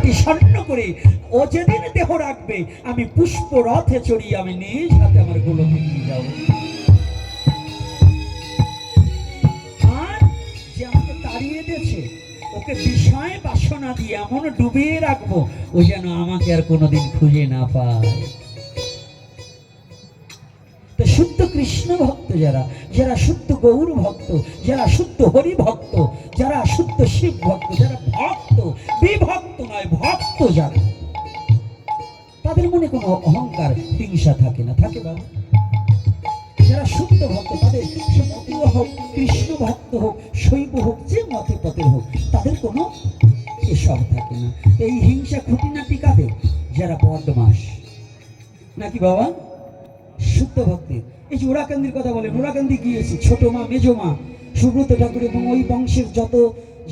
রাতি স্বর্ণ করে ও যেদিন দেহ রাখবে আমি পুষ্প রথে চড়িয়ে আমি নিজ হাতে আমার গোলকে নিয়ে যাব। আর যে আমাকে তাড়িয়ে দিয়েছে ওকে বিষয় বাসনা দিয়ে এমন ডুবিয়ে রাখবো ও যেন আমাকে আর কোনোদিন খুঁজে না পায়। তো শুদ্ধ কৃষ্ণ ভক্ত যারা, যারা শুদ্ধ গৌর ভক্ত, যারা শুদ্ধ হরি ভক্ত, যারা শুদ্ধ শিব ভক্ত, যারা ভক্ত, বিভক্ত নয় ভক্ত যারা, তাদের মনে কোনো অহংকার হিংসা থাকে না। থাকে বাবা? যারা শুদ্ধ ভক্ত তাদের সে মতীয় হোক, কৃষ্ণ ভক্ত হোক, শৈব হোক, যে মতে পথের হোক, তাদের কোনো এসব থাকে না। এই হিংসা খুঁটিনাটি কাদের? যারা বদমাস, নাকি বাবা? শুদ্ধ ভক্তের। এই যে ওরাকান্দির কথা বলেন, ওরাকান্দি গিয়েছে ছোট মা, মেজো মা, সুব্রত ঠাকুর এবং ওই বংশের যত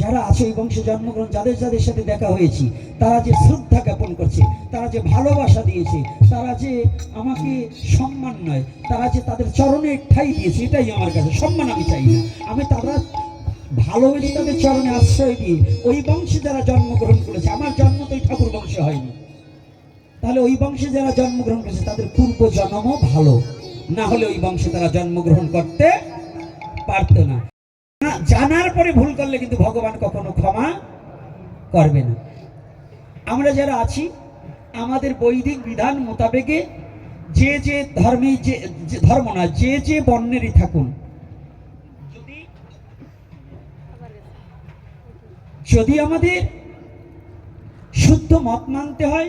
যারা আছে, ওই বংশে জন্মগ্রহণ যাদের যাদের সাথে দেখা হয়েছি, তারা যে শ্রদ্ধা জ্ঞাপন করছে, তারা যে ভালোবাসা দিয়েছে, তারা যে আমাকে সম্মান নয়, তারা যে তাদের চরণে ঠাঁই দিয়েছে, এটাই আমার কাছে সম্মান। আমি চাই না, আমি তারা ভালোবেসে তাদের চরণে আশ্রয় দিয়ে ওই বংশে যারা জন্মগ্রহণ করেছে, আমার জন্ম তো ওই ঠাকুর বংশে হয়নি, তাহলে ওই বংশে যারা জন্মগ্রহণ করেছে তাদের পূর্ব জন্মও ভালো, না হলে ওই বংশে তারা জন্মগ্রহণ করতে পারতো না। জানার পরে ভুল করলে কিন্তু ভগবান কখনো ক্ষমা করবে না। আমরা যারা আছি আমাদের বৈদিক বিধান মোতাবেকে যে যে ধর্মে, যে ধর্ম না, যে যে বর্ণেরই থাকুন, যদি আমাদের শুদ্ধ মত মানতে হয়,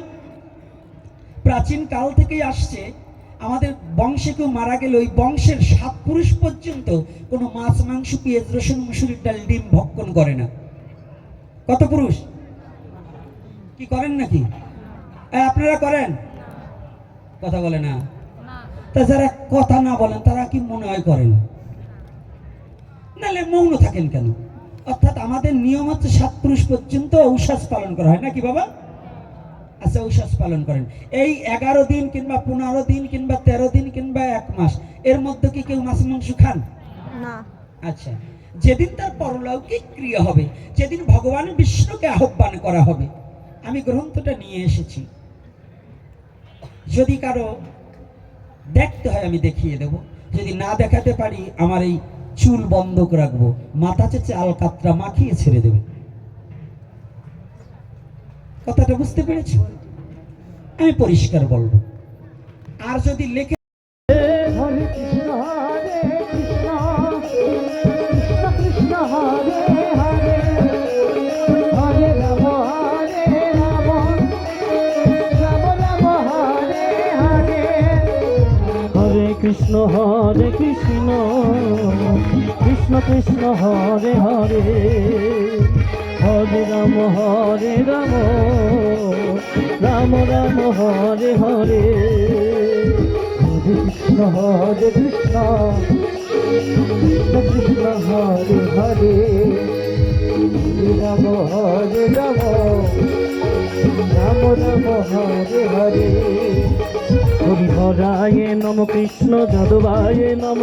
প্রাচীন কাল থেকেই আসছে, আমাদের বংশে কেউ মারা গেলে ওই বংশের 7 পুরুষ পর্যন্ত কোনো মাছ, মাংস, পেঁয়াজ, রসুন, মুসুরির ডাল, ডিম ভক্ষণ করে না। কত পুরুষ? কি করেন নাকি? আপনারা করেন? কথা বলে না। তা যারা কথা না বলেন তারা কি মনে হয় করেন? নাহলে মৌন থাকেন কেন? অর্থাৎ আমাদের নিয়ম হচ্ছে 7 পুরুষ পর্যন্ত ঔষধ পালন করা হয়, নাকি বাবা? আচ্ছা, ঔষধ পালন করেন। এই 11 দিন কিংবা 15 দিন কিংবা 13 দিন কিংবা 1 মাস এর মধ্যে কি কেউ মাছ মাংস খান না? আচ্ছা, যেদিন তার পরলৌকিক ক্রিয়া হবে, যেদিন ভগবান বিষ্ণুকে আহ্বান করা হবে, আমি গ্রন্থটা নিয়ে এসেছি, যদি কারো দেখতে হয় আমি দেখিয়ে দেব, যদি না দেখাতে পারি আমার এই চুল বন্ধক রাখবো, মাথা চেঁচে আলকাতরা মাখিয়ে ছেড়ে দেবে। কথাটা বুঝতে পেরেছি? আমি পরিষ্কার বলবো। আর যদি লেখে হরে কৃষ্ণ হরে কৃষ্ণ কৃষ্ণ কৃষ্ণ হরে হরে হরে রাম হরে রাম রাম রাম হরে হরে হরে কৃষ্ণ কৃষ্ণ কৃষ্ণ হরে হরে হরে রাম রাম রাম হরে হরে হরে কৃষ্ণ কৃষ্ণ কৃষ্ণ হরে হরে রাম রাম রাম রাম হরে হরে হরিহরায় নম কৃষ্ণ যাদবায় নম,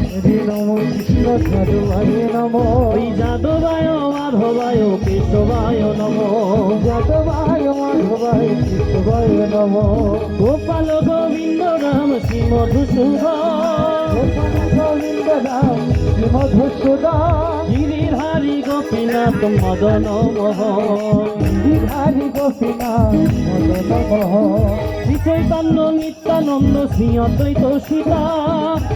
হরে নম কৃষ্ণ যাদবায় নম, ওই যাদবায় মাধবায় কেশবায় নম, যাদবায় মাধবায় কেশবায় নম, গোপাল গোবিন্দ রাম শ্রী মধুসূদন, গোপাল গোবিন্দ রাম শ্রী মধুসূদন, গিরিধারী গোপীনাথ মদন মোহন, গিরিধারী গোপীনাথ মদন মোহন, শ্রী চৈতন্য নিত্যানন্দ শ্রী অদ্বৈত সীতা,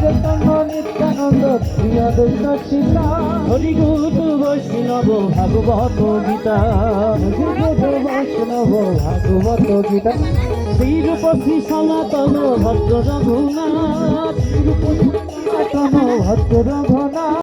চৈতন্য নিত্যানন্দ শ্রী অদ্বৈত সীতা, হরি গুরু বৈষ্ণব ভাগবত গীতা, হরি গুরু বৈষ্ণব ভাগবত গীতা, শ্রীরূপ শ্রী সনাতন ভদ্র রঘুনাথ, শ্রীরূপ সনাতন ভদ্র রঘুনাথ।